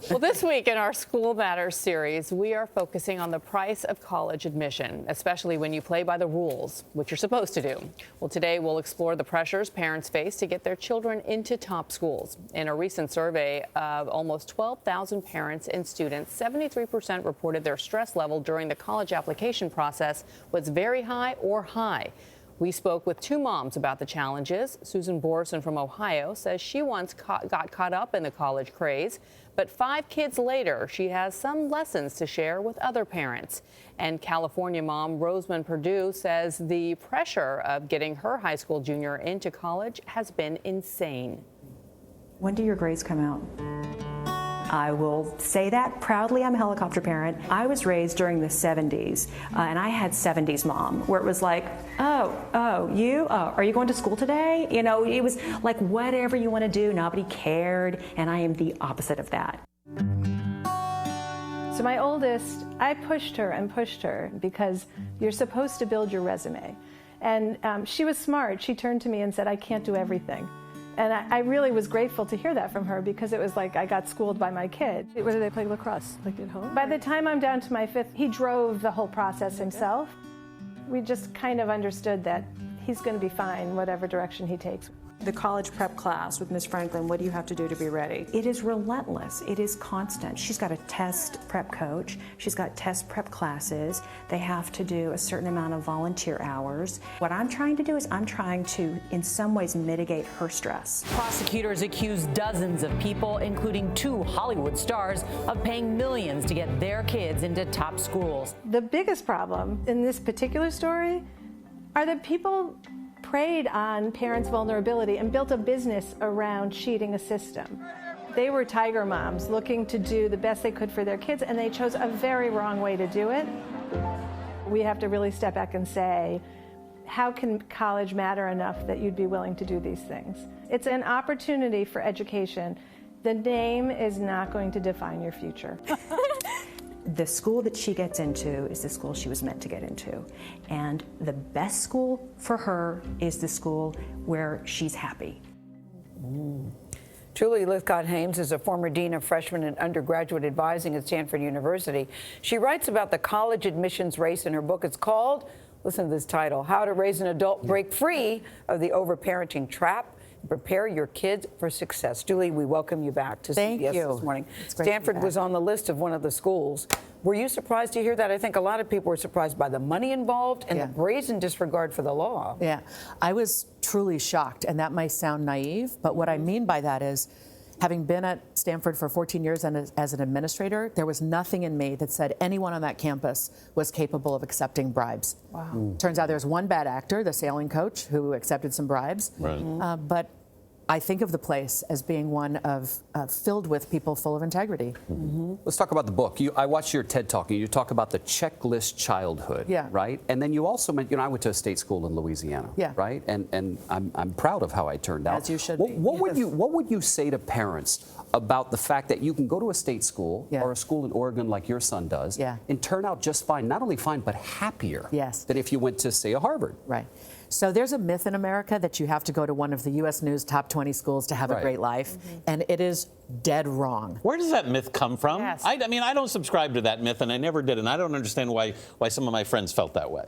Well, this week in our School Matters series, we are focusing on the price of college admission, especially when you play by the rules, which you're supposed to do. Well, today we'll explore the pressures parents face to get their children into top schools. In a recent survey of almost 12,000 parents and students, 73% reported their stress level during the college application process was very high or high. We spoke with two moms about the challenges. Susan Borson from Ohio says she once got caught up in the college craze, but 5 kids later, she has some lessons to share with other parents. And California mom Rosamond Purdue says the pressure of getting her high school junior into college has been insane. When do your grades come out? I will say that proudly. I'm a helicopter parent. I was raised during the 70s, and I had 70s mom, where it was like, are you going to school today? You know, it was like whatever you want to do, nobody cared, and I am the opposite of that. So my oldest, I pushed her because you're supposed to build your resume. And she was smart. She turned to me and said, I can't do everything. And I really was grateful to hear that from her, because it was like I got schooled by my kid. Where do they play lacrosse? Like at home? By the time I'm down to my 5th, he drove the whole process himself. We just kind of understood that he's going to be fine, whatever direction he takes. The college prep class with Ms. Franklin, what do you have to do to be ready? It is relentless. It is constant. She's got a test prep coach. She's got test prep classes. They have to do a certain amount of volunteer hours. What I'm trying to do is I'm trying to, in some ways, mitigate her stress. Prosecutors accuse dozens of people, including 2 Hollywood stars, of paying millions to get their kids into top schools. The biggest problem in this particular story are that people preyed on parents' vulnerability and built a business around cheating a system. They were tiger moms looking to do the best they could for their kids, and they chose a very wrong way to do it. We have to really step back and say, how can college matter enough that you'd be willing to do these things? It's an opportunity for education. The name is not going to define your future. The school that she gets into is the school she was meant to get into. And the best school for her is the school where she's happy. Julie Lythcott-Haims is a former dean of freshman and undergraduate advising at Stanford University. She writes about the college admissions race in her book. It's called, listen to this title, How to Raise an Adult Break Free of the Overparenting Trap. Prepare your kids for success. Julie, we welcome you back to CBS This Morning. Stanford was on the list of one of the schools. Were you surprised to hear that? I think a lot of people were surprised by the money involved and the brazen disregard for the law. Yeah, I was truly shocked, and that might sound naive, but what I mean by that is, having been at Stanford for 14 years and as an administrator, there was nothing in me that said anyone on that campus was capable of accepting bribes. Wow. Turns out there's one bad actor, the sailing coach, who accepted some bribes. Right. But I think of the place as being one of filled with people full of integrity. Let's talk about the book. I watched your TED Talk, and you talk about the checklist childhood, right? And then you also mentioned, I went to a state school in Louisiana, right? And I'm proud of how I turned out. As you should be. What would you say to parents about the fact that you can go to a state school or a school in Oregon like your son does and turn out just fine, not only fine, but happier than if you went to, say, a Harvard? Right. So there's a myth in America that you have to go to one of the U.S. News top 20 schools to have a great life, and it is dead wrong. Where does that myth come from? Yes. I mean, I don't subscribe to that myth, and I never did, and I don't understand why some of my friends felt that way.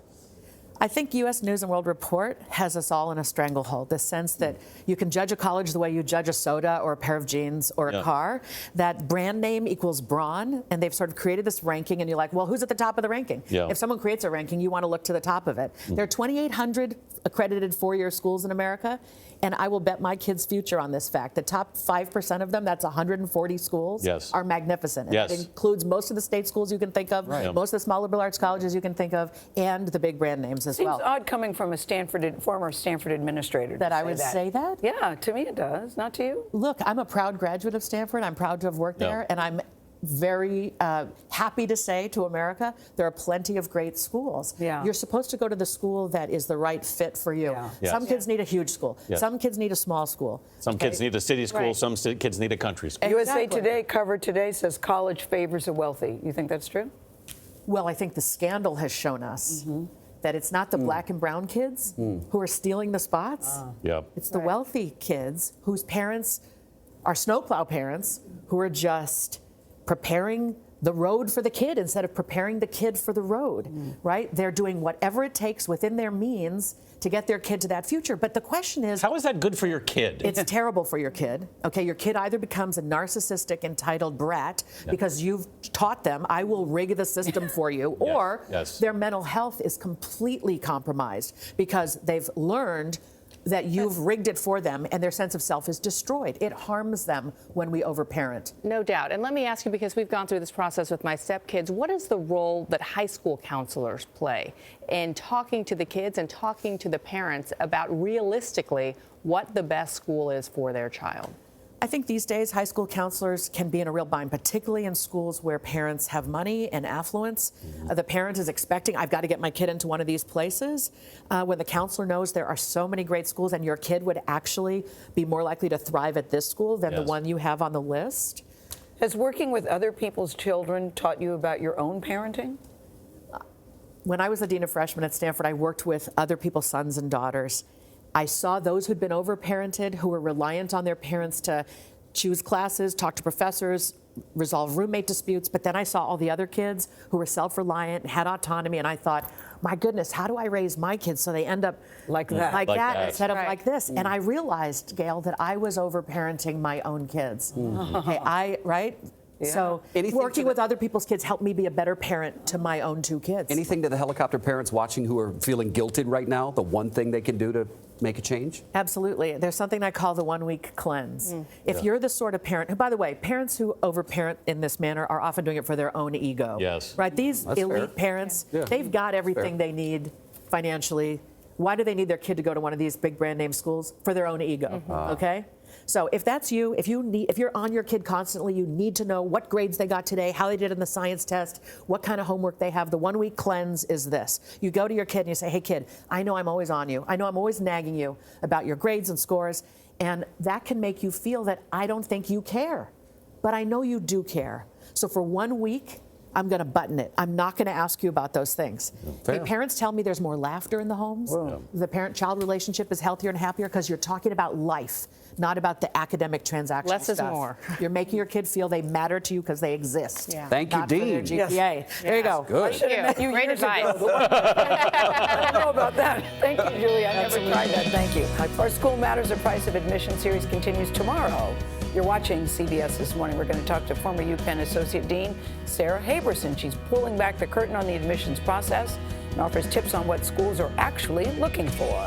I think U.S. News and World Report has us all in a stranglehold, the sense that you can judge a college the way you judge a soda or a pair of jeans or a car, that brand name equals brawn, and they've sort of created this ranking, and you're like, well, who's at the top of the ranking? If someone creates a ranking, you want to look to the top of it. There are 2,800 accredited four-year schools in America, and I will bet my kids' future on this fact. The top 5% of them, that's 140 schools, are magnificent. It includes most of the state schools you can think of, most of the small liberal arts colleges you can think of, and the big brand names as well. Seems odd coming from a former Stanford administrator. That I would say that? Yeah, to me it does. Not to you? Look, I'm a proud graduate of Stanford. I'm proud to have worked there, and I'm very happy to say to America, there are plenty of great schools. You're supposed to go to the school that is the right fit for you. Some kids need a huge school. Some kids need a small school. Some kids need a city school. Some kids need a country school. USA Today cover today says college favors the wealthy. You think that's true? Well, I think the scandal has shown us that it's not the black and brown kids who are stealing the spots. It's the wealthy kids whose parents are snowplow parents who are just preparing the road for the kid instead of preparing the kid for the road, right? They're doing whatever it takes within their means to get their kid to that future. But the question is, how is that good for your kid? It's terrible for your kid. Okay, your kid either becomes a narcissistic, entitled brat because you've taught them, I will rig the system for you, or their mental health is completely compromised because they've learned that you've rigged it for them and their sense of self is destroyed. It harms them when we overparent. No doubt. And let me ask you, because we've gone through this process with my stepkids, what is the role that high school counselors play in talking to the kids and talking to the parents about realistically what the best school is for their child? I think these days high school counselors can be in a real bind, particularly in schools where parents have money and affluence. The parent is expecting, I've got to get my kid into one of these places. When the counselor knows there are so many great schools and your kid would actually be more likely to thrive at this school than the one you have on the list. Has working with other people's children taught you about your own parenting? When I was the dean of freshmen at Stanford, I worked with other people's sons and daughters. I saw those who'd been overparented, who were reliant on their parents to choose classes, talk to professors, resolve roommate disputes. But then I saw all the other kids who were self-reliant, had autonomy, and I thought, my goodness, how do I raise my kids so they end up like that instead of like this? And I realized, Gayle, that I was overparenting my own kids. Okay, So working with other people's kids helped me be a better parent to my own two kids. Anything to the helicopter parents watching who are feeling guilted right now, the one thing they can do to make a change? Absolutely. There's something I call the 1 week cleanse. If you're the sort of parent, and by the way, parents who overparent in this manner are often doing it for their own ego. Right? These elite parents, they've got everything they need financially. Why do they need their kid to go to one of these big brand name schools? For their own ego. Okay? So if that's you, if you're on your kid constantly, you need to know what grades they got today, how they did in the science test, what kind of homework they have. The 1 week cleanse is this. You go to your kid and you say, hey kid, I know I'm always on you. I know I'm always nagging you about your grades and scores. And that can make you feel that I don't think you care, but I know you do care. So for 1 week, I'm going to button it. I'm not going to ask you about those things. Hey, parents tell me there's more laughter in the homes. The parent-child relationship is healthier and happier because you're talking about life, not about the academic transactional Less stuff. is more. You're making your kid feel they matter to you because they exist. Thank you, not Dean. For their GPA. There you go. Good. I should have met you Great years advice. ago. I don't know about that. Thank you, Julie. I never tried that. Thank you. Our School Matters, The Price of Admission series continues tomorrow. You're watching CBS This Morning. We're going to talk to former UPenn Associate Dean Sarah Haberson. She's pulling back the curtain on the admissions process and offers tips on what schools are actually looking for.